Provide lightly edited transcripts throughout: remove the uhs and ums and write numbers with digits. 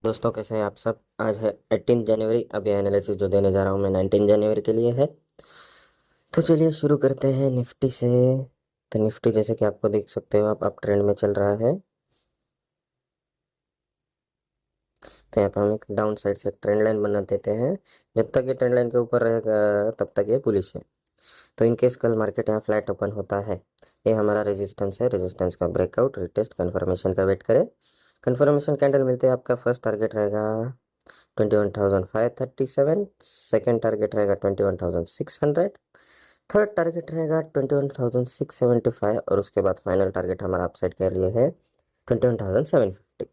दोस्तों कैसे हैं आप सब। आज है 18 जनवरी। अब यह एनालिसिस जो देने जा रहा हूँ मैं 19 जनवरी के लिए है। तो चलिए शुरू करते हैं निफ्टी से। तो निफ्टी जैसे कि आपको देख सकते हो आप अप ट्रेंड में चल रहा है। तो यहाँ पे हम एक डाउन साइड से ट्रेंड लाइन बना देते हैं। जब तक ये ट्रेंड लाइन के ऊपर रहेगा तब तक ये बुलिश है। तो इनकेस कल मार्केट यहाँ फ्लैट ओपन होता है, ये हमारा रेजिस्टेंस है। रेजिस्टेंस का ब्रेकआउट रिटेस्ट कन्फर्मेशन का वेट करें। कन्फर्मेशन कैंडल मिलते हैं आपका फर्स्ट टारगेट रहेगा 21,537। सेकेंड टारगेट रहेगा 21,600। थर्ड टारगेट रहेगा 21,675 और उसके बाद फाइनल टारगेट हमारा अपसाइड के लिए है 21,750।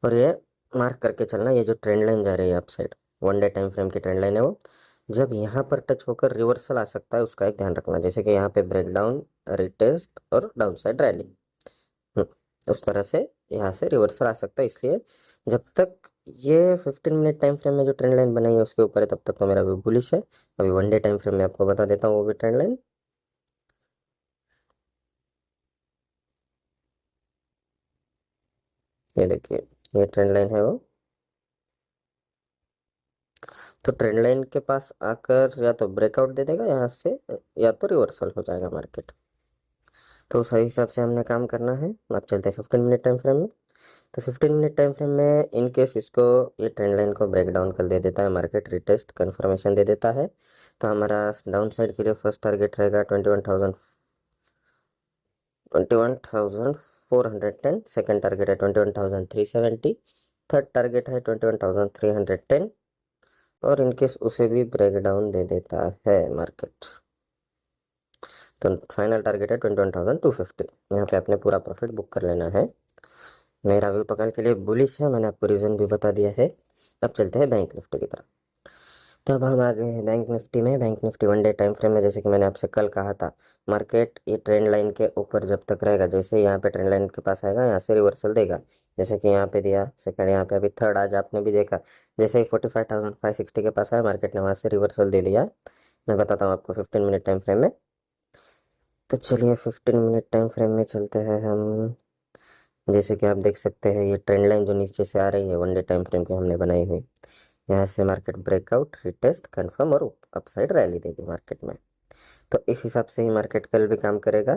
और ये मार्क करके चलना, ये जो ट्रेंड लाइन जा रही है upside, one day time frame की ट्रेंड लाइन है, वो जब यहाँ पर टच होकर रिवर्सल आ सकता है उसका एक ध्यान रखना। जैसे कि यहाँ पे ब्रेकडाउन, रिटेस्ट और डाउन साइड रैली, उस तरह से यहाँ से रिवर्सल आ सकता है। इसलिए जब तक ये 15 मिनट टाइम फ्रेम में जो ट्रेंड लाइन बनाई है उसके ऊपर है तब तक तो मेरा व्यू बुलिश है। अभी वन डे टाइम फ्रेम में आपको बता देता हूँ वो भी ट्रेंड लाइन। ये देखिए, ये ट्रेंड लाइन है वो। तो ट्रेंड लाइन के पास आकर या तो ब्रेकआउट दे देगा यहाँ से, या तो रिवर्सल हो जाएगा मार्केट। तो सही हिसाब से हमने काम करना है। अब चलते हैं 15 मिनट टाइम फ्रेम में। तो 15 मिनट टाइम फ्रेम में इन केस इसको, ये ट्रेंड लाइन को ब्रेक डाउन कर दे देता है मार्केट, रिटेस्ट कन्फर्मेशन दे देता है, तो हमारा डाउन साइड के लिए फर्स्ट टारगेट रहेगा 21,410। सेकेंड टारगेट है 21,370। थर्ड टारगेट है 21,310। और इनकेस उसे भी ब्रेक डाउन दे देता है मार्केट तो फाइनल टारगेट है 21,250। यहाँ पे अपने पूरा प्रॉफिट बुक कर लेना है। मेरा व्यू तो कल के लिए बुलिश है, मैंने आपको रीजन भी बता दिया है। अब चलते हैं बैंक निफ्टी की तरफ। तो अब हम आ गए हैं बैंक निफ्टी में। Bank Nifty one day time frame में, जैसे कि मैंने आपसे कल कहा था, मार्केट ये ट्रेंड लाइन के ऊपर जब तक रहेगा, जैसे यहाँ पे ट्रेंड लाइन के पास आएगा यहाँ से रिवर्सल देगा। जैसे कि यहाँ पे दिया, सेकंड यहाँ पे, अभी थर्ड आज आपने भी देखा, जैसे ही 45,560 के पास आया मार्केट ने वहाँ से रिवर्सल दे दिया। मैं बताता हूँ आपको 15 मिनट टाइम फ्रेम में। तो चलिए 15 मिनट टाइम फ्रेम में चलते हैं हम। जैसे कि आप देख सकते हैं ये ट्रेंड लाइन जो नीचे से आ रही है वन डे टाइम फ्रेम की हमने बनाई हुई, यहाँ से मार्केट ब्रेकआउट, रिटेस्ट, कंफर्म और अपसाइड रैली दे दी मार्केट में। तो इस हिसाब से ही मार्केट कल भी काम करेगा,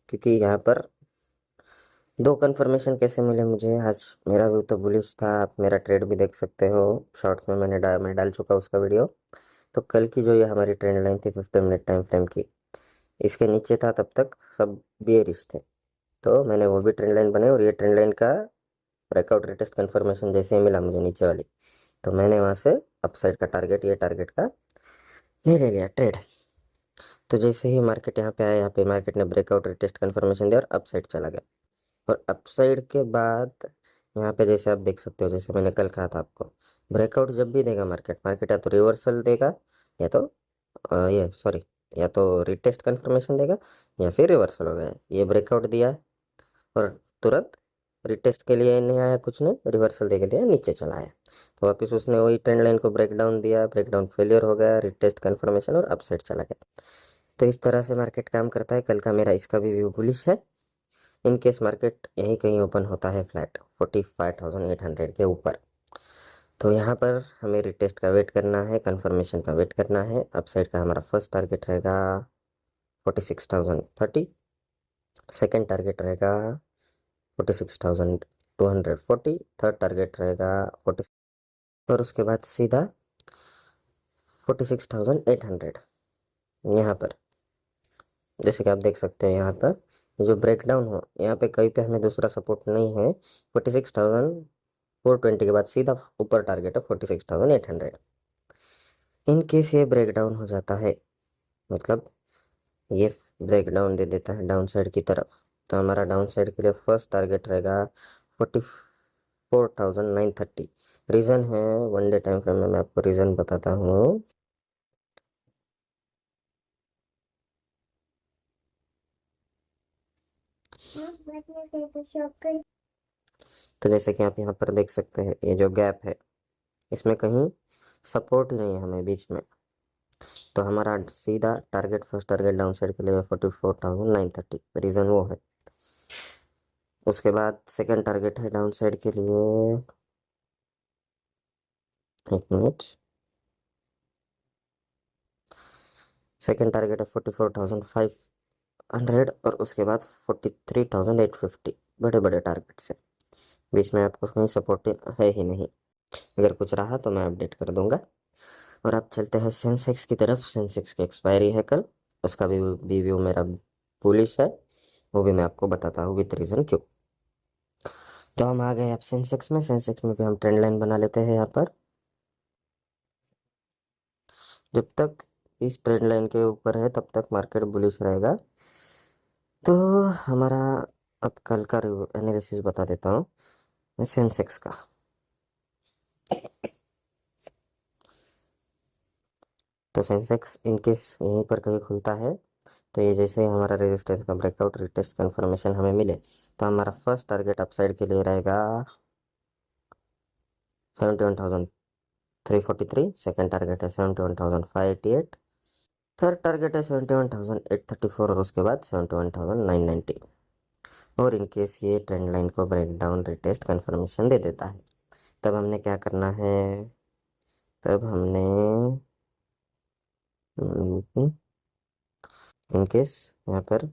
क्योंकि यहाँ पर दो कंफर्मेशन कैसे मिले मुझे आज। मेरा व्यू तो बुलिश था, आप मेरा ट्रेड भी देख सकते हो, शॉर्ट्स में मैं डाल चुका उसका वीडियो। तो कल की जो ये हमारी ट्रेंड लाइन थी 15 मिनट टाइम फ्रेम की, इसके नीचे था तब तक सब बेयरिश थे। तो मैंने वो भी ट्रेंड लाइन बनाई और ये ट्रेंड लाइन का ब्रेकआउट, रिटेस्ट, कंफर्मेशन जैसे ही मिला मुझे नीचे वाली, तो मैंने वहां से अपसाइड का टारगेट, ये टारगेट का ले ले लिया ट्रेड। तो जैसे ही मार्केट यहाँ पे आया, यहाँ पे मार्केट ने ब्रेकआउट, रिटेस्ट, कंफर्मेशन दिया और अपसाइड चला गया। और अपसाइड के बाद यहाँ पे जैसे आप देख सकते हो, जैसे मैंने कल कहा था आपको, ब्रेकआउट जब भी देगा मार्केट, मार्केट या तो रिवर्सल देगा, या तो ये सॉरी, या तो रिटेस्ट कंफर्मेशन देगा, या फिर रिवर्सल हो गया। ये ब्रेकआउट दिया और तुरंत रिटेस्ट के लिए नहीं आया, कुछ ने रिवर्सल दे के दिया, नीचे चला आया। तो वापस उसने वही ट्रेंड लाइन को ब्रेक डाउन दिया, ब्रेकडाउन फेलियर हो गया, रिटेस्ट कंफर्मेशन और अपसाइड चला गया। तो इस तरह से मार्केट काम करता है। कल का मेरा इसका भी व्यू बुलिश है। इन केस मार्केट यहीं कहीं ओपन होता है फ्लैट 45,800 के ऊपर, तो यहाँ पर हमें रिटेस्ट का वेट करना है, कंफर्मेशन का वेट करना है। अपसाइड का हमारा फर्स्ट टारगेट रहेगा 46,030। सेकेंड टारगेट रहेगा 46,240। थर्ड टारगेट रहेगा 40, और उसके बाद सीधा 46,800। यहाँ पर जैसे कि आप देख सकते हैं, यहाँ पर ये जो ब्रेकडाउन हो, यहाँ पे कहीं पे हमें दूसरा सपोर्ट नहीं है। 46,420 के बाद सीधा ऊपर टारगेट है 46,800। इन केस ये ब्रेकडाउन हो जाता है, मतलब ये ब्रेकडाउन दे देता है डाउन साइड की तरफ, तो हमारा डाउन साइड के लिए फर्स्ट टारगेट रहेगा 44,930। रीज़न है वन डे टाइम फ्रेम में, मैं आपको रीज़न बताता हूँ। तो जैसे कि आप यहाँ पर देख सकते हैं, ये जो गैप है इसमें कहीं सपोर्ट ही नहीं है हमें बीच में। तो हमारा सीधा target, first target down side के लिए 44,930, रीज़न वो है। उसके बाद सेकंड टारगेट है डाउन साइड के लिए एक मिनट। सेकेंड टारगेट है 44,500 और उसके बाद 43,850। बड़े बड़े टारगेट्स है, बीच में आपको कहीं सपोर्ट है ही नहीं। अगर कुछ रहा तो मैं अपडेट कर दूंगा। और अब चलते हैं सेंसेक्स की तरफ। सेंसेक्स की एक्सपायरी है कल, उसका भी व्यू मेरा बुलिश है, वो भी मैं आपको बताता हूँ विथ रीज़न क्यों। तो हम आ गए अब सेंसेक्स में। सेंसेक्स में भी हम ट्रेंड लाइन बना लेते हैं यहाँ पर। जब तक इस ट्रेंड लाइन के ऊपर है तब तक मार्केट बुलिश रहेगा। तो हमारा अब कल का एनालिसिस बता देता हूँ सेंसेक्स का। तो सेंसेक्स इनकेस यहीं पर कहीं खुलता है तो ये जैसे हमारा रेजिस्टेंस का ब्रेकआउट रिटेस्ट कंफर्मेशन हमें मिले तो हमारा फर्स्ट टारगेट अपसाइड के लिए रहेगा 71,343। सेकेंड टारगेट है 71,588। थर्ड टारगेट है 71,834 और उसके बाद 71,990। और इनकेस ये ट्रेंड लाइन को ब्रेक डाउन रिटेस्ट कंफर्मेशन दे देता है तब हमने क्या करना है। तब हमने इनकेस यहाँ पर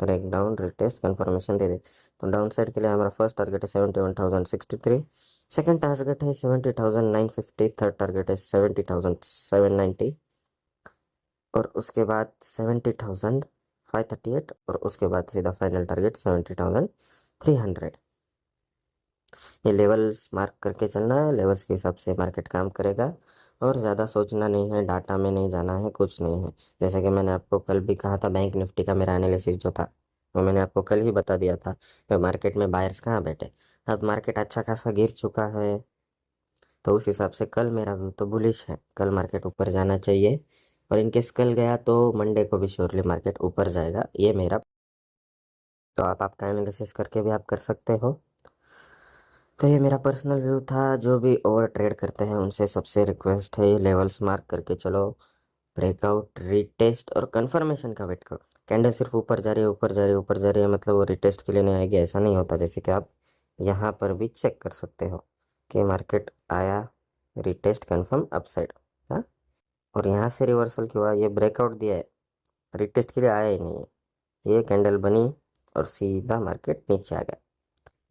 ब्रेक डाउन रिटेस्ट कंफर्मेशन दे दे तो डाउन साइड के लिए हमारा फर्स्ट टारगेट है 71,063। सेकेंड टारगेट है 70,950। थर्ड टारगेट है 70,790 और उसके बाद 70,538 और उसके बाद सीधा फाइनल टारगेट 70,300। ये लेवल्स मार्क करके चलना है, लेवल्स के हिसाब से मार्केट काम करेगा और ज़्यादा सोचना नहीं है, डाटा में नहीं जाना है, कुछ नहीं है। जैसे कि मैंने आपको कल भी कहा था, बैंक निफ्टी का मेरा एनालिसिस जो था वो मैंने आपको कल ही बता दिया था कि मार्केट में बायर्स कहाँ बैठे। अब मार्केट अच्छा खासा गिर चुका है तो उस हिसाब से कल मेरा व्यू तो बुलिश है, कल मार्केट ऊपर जाना चाहिए। और इनकेस कल गया तो मंडे को भी श्योरली मार्केट ऊपर जाएगा, ये मेरा। तो आप आपका एनालिसिस करके भी आप कर सकते हो। तो ये मेरा पर्सनल व्यू था। जो भी ओवर ट्रेड करते हैं उनसे सबसे रिक्वेस्ट है ये लेवल्स मार्क करके चलो, ब्रेकआउट रीटेस्ट और कंफर्मेशन का वेट करो। कैंडल सिर्फ ऊपर जा रही है ऊपर जा रही है ऊपर जा रही है मतलब वो रिटेस्ट के लिए नहीं आएगी, ऐसा नहीं होता। जैसे कि आप यहाँ पर भी चेक कर सकते हो कि मार्केट आया, रिटेस्ट कंफर्म अपसाइड, हाँ, और यहाँ से रिवर्सल क्यों हुआ, ये ब्रेकआउट दिया है, रिटेस्ट के लिए आया ही नहीं है, ये कैंडल बनी और सीधा मार्केट नीचे आ गया।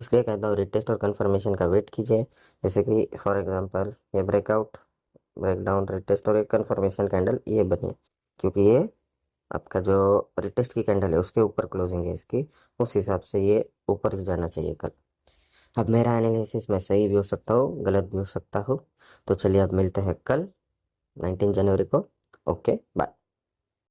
इसलिए कहता हूँ रिटेस्ट और कंफर्मेशन का वेट कीजिए। जैसे कि फॉर एग्जांपल ये ब्रेकआउट, ब्रेकडाउन, रिटेस्ट और एक कंफर्मेशन कैंडल ये बनी, क्योंकि ये आपका जो रिटेस्ट की कैंडल है उसके ऊपर क्लोजिंग है इसकी, उस हिसाब से ये ऊपर ही जाना चाहिए कल। अब मेरा एनालिसिस मैं सही भी हो सकता हूँ गलत भी हो सकता हूँ। तो चलिए अब मिलते हैं कल 19 जनवरी को। Okay bye.